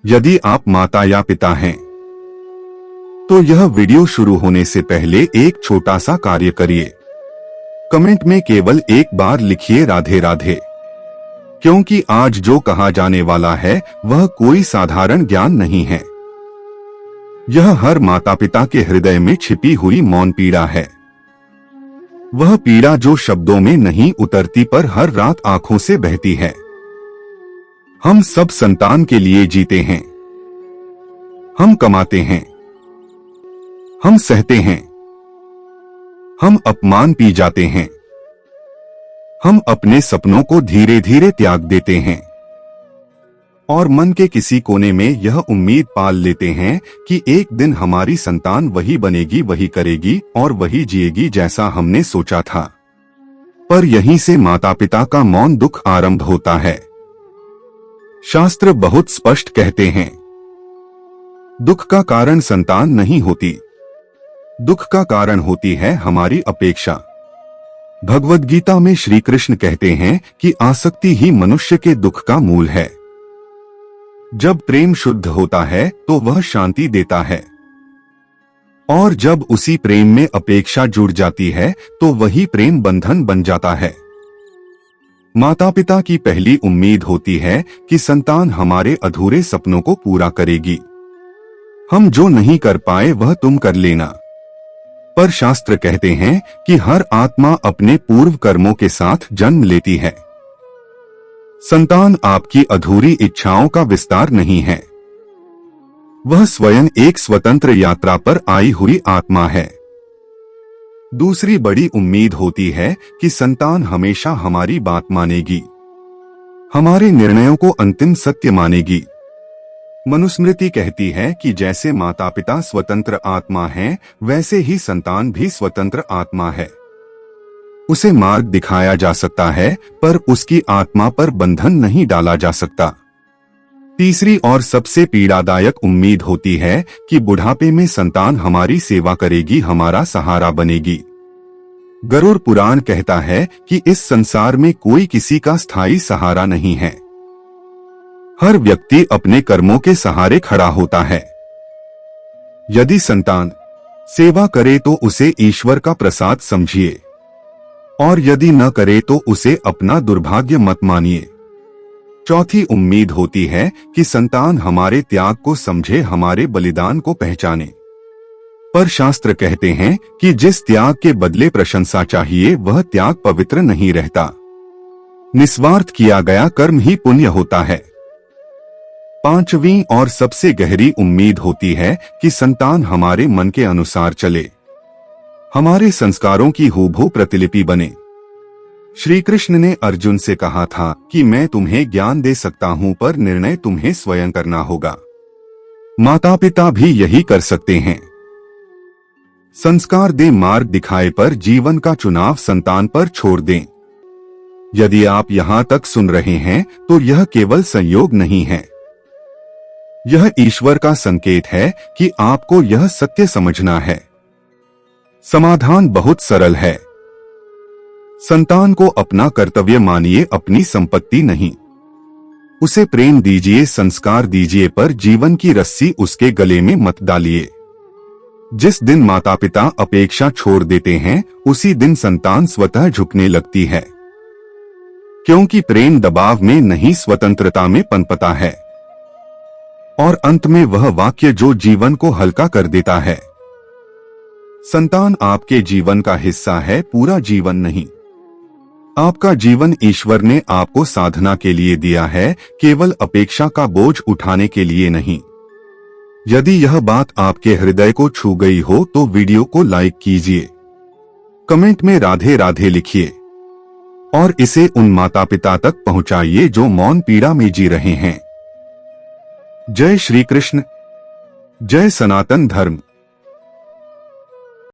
यदि आप माता या पिता हैं, तो यह वीडियो शुरू होने से पहले एक छोटा सा कार्य करिए। कमेंट में केवल एक बार लिखिए राधे राधे, क्योंकि आज जो कहा जाने वाला है वह कोई साधारण ज्ञान नहीं है। यह हर माता पिता के हृदय में छिपी हुई मौन पीड़ा है। वह पीड़ा जो शब्दों में नहीं उतरती पर हर रात आंखों से बहती है। हम सब संतान के लिए जीते हैं। हम कमाते हैं, हम सहते हैं, हम अपमान पी जाते हैं, हम अपने सपनों को धीरे धीरे त्याग देते हैं और मन के किसी कोने में यह उम्मीद पाल लेते हैं कि एक दिन हमारी संतान वही बनेगी, वही करेगी और वही जिएगी जैसा हमने सोचा था। पर यहीं से माता पिता का मौन दुख आरंभ होता है। शास्त्र बहुत स्पष्ट कहते हैं, दुख का कारण संतान नहीं होती, दुख का कारण होती है हमारी अपेक्षा। भगवद गीता में श्री कृष्ण कहते हैं कि आसक्ति ही मनुष्य के दुख का मूल है। जब प्रेम शुद्ध होता है तो वह शांति देता है, और जब उसी प्रेम में अपेक्षा जुड़ जाती है तो वही प्रेम बंधन बन जाता है। माता पिता की पहली उम्मीद होती है कि संतान हमारे अधूरे सपनों को पूरा करेगी। हम जो नहीं कर पाए वह तुम कर लेना। पर शास्त्र कहते हैं कि हर आत्मा अपने पूर्व कर्मों के साथ जन्म लेती है। संतान आपकी अधूरी इच्छाओं का विस्तार नहीं है, वह स्वयं एक स्वतंत्र यात्रा पर आई हुई आत्मा है। दूसरी बड़ी उम्मीद होती है कि संतान हमेशा हमारी बात मानेगी, हमारे निर्णयों को अंतिम सत्य मानेगी। मनुस्मृति कहती है कि जैसे माता पिता स्वतंत्र आत्मा हैं, वैसे ही संतान भी स्वतंत्र आत्मा है। उसे मार्ग दिखाया जा सकता है पर उसकी आत्मा पर बंधन नहीं डाला जा सकता। तीसरी और सबसे पीड़ादायक उम्मीद होती है कि बुढ़ापे में संतान हमारी सेवा करेगी, हमारा सहारा बनेगी। गरुड़ पुराण कहता है कि इस संसार में कोई किसी का स्थायी सहारा नहीं है। हर व्यक्ति अपने कर्मों के सहारे खड़ा होता है। यदि संतान सेवा करे तो उसे ईश्वर का प्रसाद समझिए, और यदि न करे तो उसे अपना दुर्भाग्य मत मानिए। चौथी उम्मीद होती है कि संतान हमारे त्याग को समझे, हमारे बलिदान को पहचाने। पर शास्त्र कहते हैं कि जिस त्याग के बदले प्रशंसा चाहिए वह त्याग पवित्र नहीं रहता। निस्वार्थ किया गया कर्म ही पुण्य होता है। पांचवी और सबसे गहरी उम्मीद होती है कि संतान हमारे मन के अनुसार चले, हमारे संस्कारों की हूबहू प्रतिलिपि बने। श्री कृष्ण ने अर्जुन से कहा था कि मैं तुम्हें ज्ञान दे सकता हूं पर निर्णय तुम्हें स्वयं करना होगा। माता पिता भी यही कर सकते हैं। संस्कार दे, मार्ग दिखाए पर जीवन का चुनाव संतान पर छोड़ दें। यदि आप यहां तक सुन रहे हैं तो यह केवल संयोग नहीं है, यह ईश्वर का संकेत है कि आपको यह सत्य समझना है। समाधान बहुत सरल है। संतान को अपना कर्तव्य मानिए, अपनी संपत्ति नहीं। उसे प्रेम दीजिए, संस्कार दीजिए, पर जीवन की रस्सी उसके गले में मत डालिए। जिस दिन माता पिता अपेक्षा छोड़ देते हैं उसी दिन संतान स्वतः झुकने लगती है, क्योंकि प्रेम दबाव में नहीं स्वतंत्रता में पनपता है। और अंत में वह वाक्य जो जीवन को हल्का कर देता है, संतान आपके जीवन का हिस्सा है, पूरा जीवन नहीं। आपका जीवन ईश्वर ने आपको साधना के लिए दिया है, केवल अपेक्षा का बोझ उठाने के लिए नहीं। यदि यह बात आपके हृदय को छू गई हो तो वीडियो को लाइक कीजिए, कमेंट में राधे राधे लिखिए और इसे उन माता पिता तक पहुंचाइए जो मौन पीड़ा में जी रहे हैं। जय श्री कृष्ण, जय सनातन धर्म।